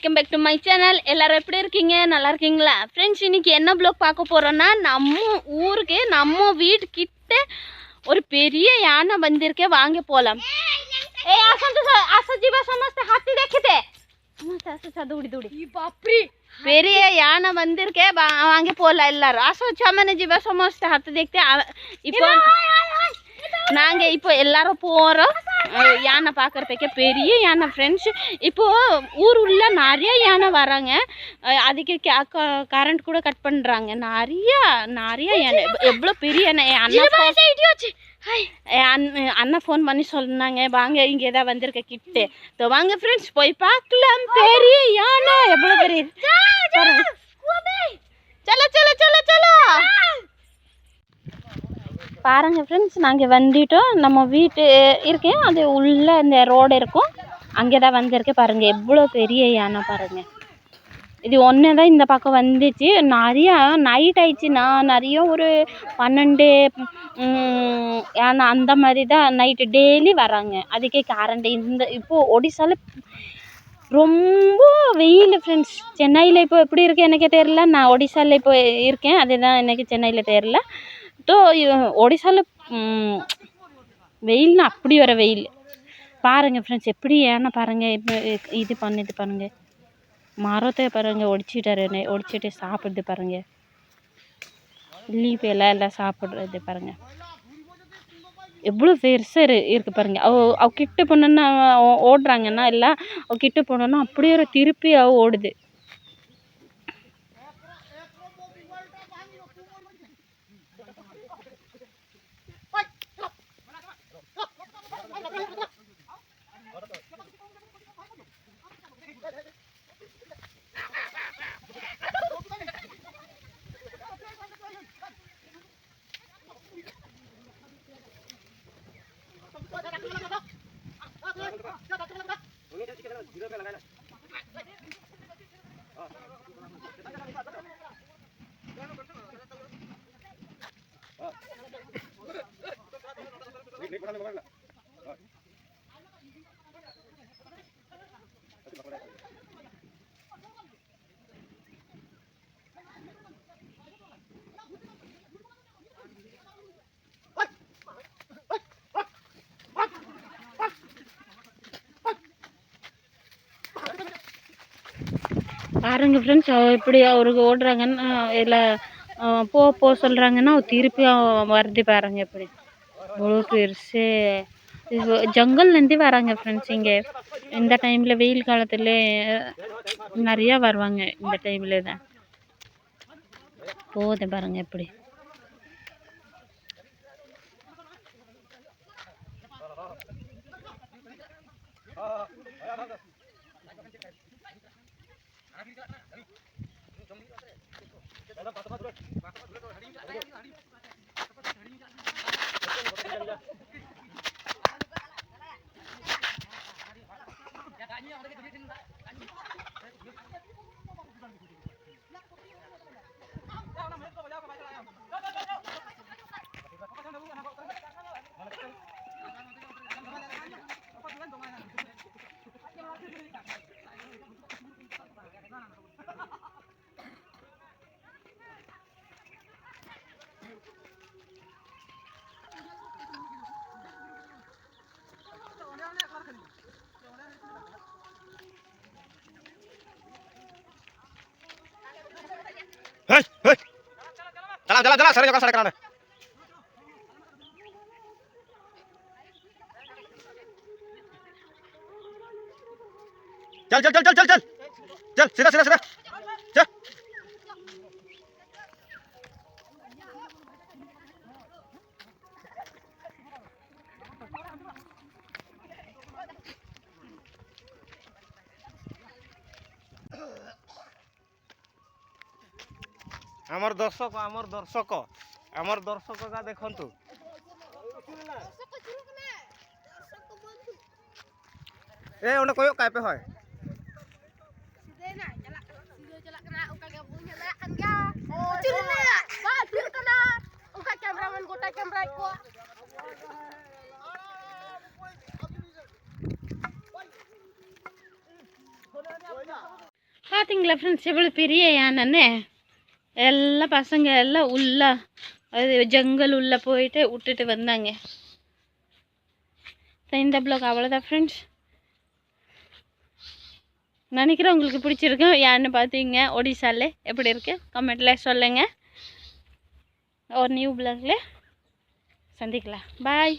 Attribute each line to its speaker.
Speaker 1: Welcome back to my channel. எல்லாரும் எப்படி இருக்கீங்க? நல்லா இருக்கீங்களா ஃப்ரெண்ட்ஸ்? இன்னைக்கு என்ன ப்ளாக் பார்க்க போறோம்னா, நம்ம ஊருக்கு நம்ம வீட்டுக்கிட்ட ஒரு பெரிய யானை வந்திருக்கே. வாங்க போலாம். ए असं जीवा समजते हाथी देखते समजते दूड़ी दूड़ी बापरी பெரிய யானை வந்திருக்கே. வாங்க போலாம் எல்லாரும். असं सामान्य जीवा समजते हाथी देखते. இப்போ நாங்க இப்போ எல்லாரும் போறோம் யானை பார்க்கறதுக்கு. பெரிய யானை ஃப்ரெண்ட்ஸ். இப்போ ஊர் உள்ள நிறைய யானை வராங்க. அதுக்கு கரண்ட் கூட கட் பண்றாங்க. நிறைய யானை, எவ்வளோ பெரிய யானை. அண்ணா ஃபோன் பண்ணி சொன்னாங்க, வாங்க இங்கே தான் வந்திருக்க கிட்டே. வாங்க ஃப்ரெண்ட்ஸ் போய் பார்க்கலாம். பெரிய யானை எவ்வளோ பெரிய. சலோ சலோ சலோ சலோ பாருங்க ஃப்ரெண்ட்ஸ், நாங்கள் வந்துட்டோம். நம்ம வீட்டு இருக்கேன், அது உள்ள இந்த ரோடு இருக்கும், அங்கே தான் வந்திருக்கேன். பாருங்கள் எவ்வளோ பெரிய யானை பாருங்கள். இது ஒன்று தான் இந்த பக்கம் வந்துச்சு. நிறையா நைட் ஆயிடுச்சுன்னா நிறைய ஒரு 12 யானை அந்த மாதிரி தான் நைட்டு டெய்லி வராங்க. அதுக்கே கரண்ட் இந்த இப்போது ஒடிசாவில் ரொம்ப வெயில் ஃப்ரெண்ட்ஸ். சென்னையில் இப்போ எப்படி இருக்குது எனக்கு தெரியல. நான் ஒடிசாவில் இப்போ இருக்கேன், அதுதான் எனக்கு சென்னையில் தெரியல. तो ஒடிசாவில் வெயில்னா அப்படி வர வெயில் பாருங்கள் ஃப்ரெண்ட்ஸ். எப்படி ஏன்னா பாருங்கள், இப்போ இது பண்ணிட்டு பாருங்கள், மரத்தை பாருங்கள் ஒடிச்சிட்டு சாப்பிடுது பாருங்கள். லீப் எல்லாம் சாப்பிட்றது பாருங்கள், எவ்வளோ பெருசாக இருக்குது பாருங்கள். அவ கிட்ட போனோன்னா ஓடுறாங்கன்னா எல்லாம், அவ கிட்ட போனோன்னா அப்படியே ஒரு திருப்பி ஓடுது. பாருங்க ஃப்ரெண்ட்ஸ், எப்படி அவருக்கு ஓடுறாங்கன்னு இல்லை போ சொல்கிறாங்கன்னா திருப்பி வருது பாருங்க. எப்படி இவ்வளோ பெருசு. ஜங்கல்லேருந்து வராங்க ஃப்ரெண்ட்ஸ். இங்கே இந்த டைமில் வெயில் காலத்தில் நிறையா வருவாங்க. இந்த டைமில் தான் போகுது பாருங்க எப்படி.
Speaker 2: चला सर जगह सड़क चल चल चल चल चल चल चल सीधा सीधा सीधा चल। आमर दर्शक का देखंतु ए ओने कोयो काय पे होय सीधे ना चला कना उका के बुझे ला अंगा चिरने बा फिर कना उका कैमरामैन गोटा कैमरा को
Speaker 1: பார்த்தீங்களா ஃப்ரெண்ட்ஸ் எவ்வளோ பெரிய யானைன்னு. எல்லாம் பசங்க எல்லாம் உள்ள அது ஜங்கல் உள்ளே போயிட்டு விட்டுட்டு வந்தாங்க. இந்த ப்ளாக் அவ்வளோதான் ஃப்ரெண்ட்ஸ். நினைக்கிறேன் உங்களுக்கு பிடிச்சிருக்கு. யாருன்னு பார்த்தீங்க ஒடிசாவில் எப்படி இருக்குது கமெண்ட்டில் சொல்லுங்கள். ஒரு நியூ ப்ளாகில் சந்திக்கலாம். பாய்.